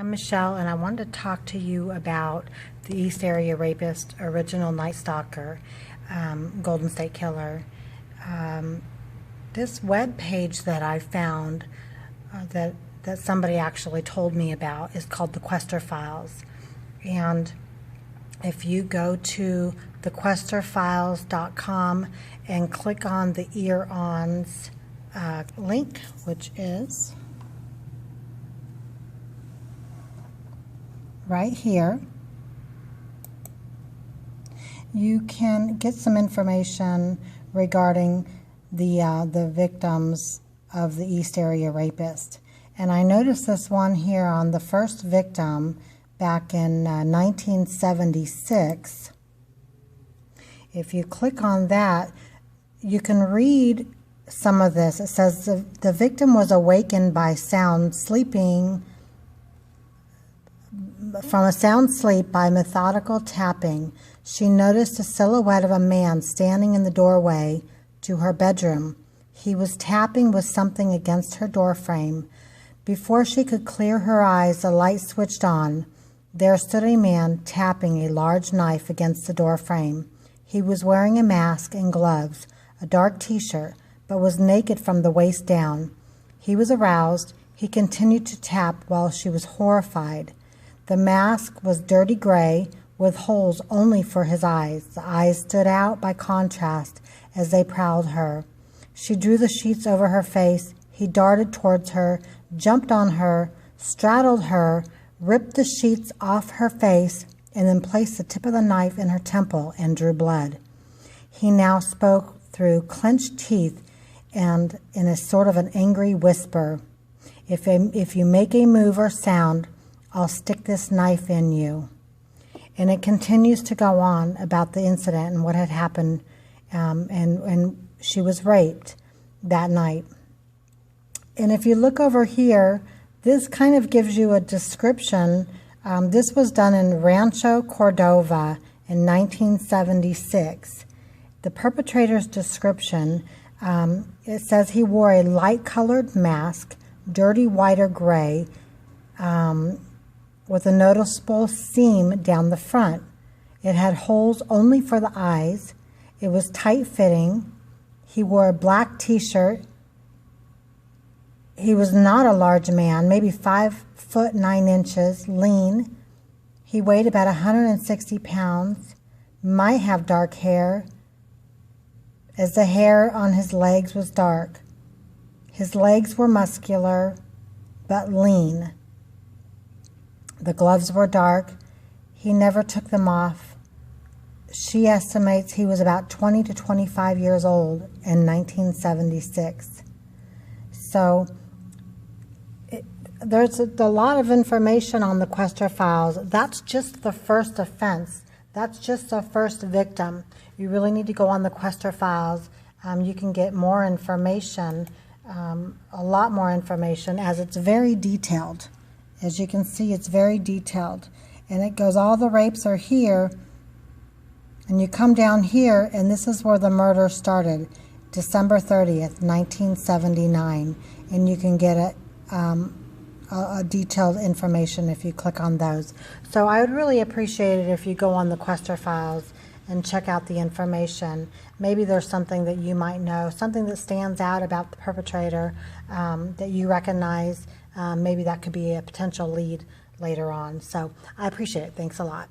I'm Michelle, and I wanted to talk to you about the East Area Rapist, original Night Stalker, Golden State Killer. This web page that I found that somebody actually told me about is called the Quester Files. And if you go to thequesterfiles.com and click on the Ear Ons link, which is right here, you can get some information regarding the victims of the East Area Rapist. And I noticed this one here on the first victim back in 1976. If you click on that, you can read some of this. It says the victim was awakened by sound sleeping from a sound sleep by methodical tapping. She noticed a silhouette of a man standing in the doorway to her bedroom. He was tapping with something against her doorframe. Before she could clear her eyes, the light switched on. There stood a man tapping a large knife against the doorframe. He was wearing a mask and gloves, a dark t-shirt, but was naked from the waist down. He was aroused. He continued to tap while she was horrified. The mask was dirty gray with holes only for his eyes. The eyes stood out by contrast as they prowled her. She drew the sheets over her face. He darted towards her, jumped on her, straddled her, ripped the sheets off her face, and then placed the tip of the knife in her temple and drew blood. He now spoke through clenched teeth and in a sort of an angry whisper. If you make a move or sound, I'll stick this knife in you. And it continues to go on about the incident and what had happened, and she was raped that night. And if you look over here, this kind of gives you a description. This was done in Rancho Cordova in 1976. The perpetrator's description, it says he wore a light-colored mask, dirty white or gray, with a noticeable seam down the front. It had holes only for the eyes. It was tight-fitting. He wore a black t-shirt. He was not a large man, maybe 5 foot 9 inches, lean. He weighed about 160 pounds, might have dark hair, as the hair on his legs was dark. His legs were muscular, but lean. The gloves were dark. He never took them off. She estimates he was about 20 to 25 years old in 1976. So there's a lot of information on the Quester Files. That's just the first offense. That's just the first victim. You really need to go on the Quester Files. You can get more information, a lot more information, as it's very detailed. As you can see, it's very detailed. And it goes, all the rapes are here. And you come down here, and this is where the murder started, December 30th, 1979. And you can get a detailed information if you click on those. So I would really appreciate it if you go on the Quester Files and check out the information. Maybe there's something that you might know, something that stands out about the perpetrator that you recognize. Maybe that could be a potential lead later on. So I appreciate it. Thanks a lot.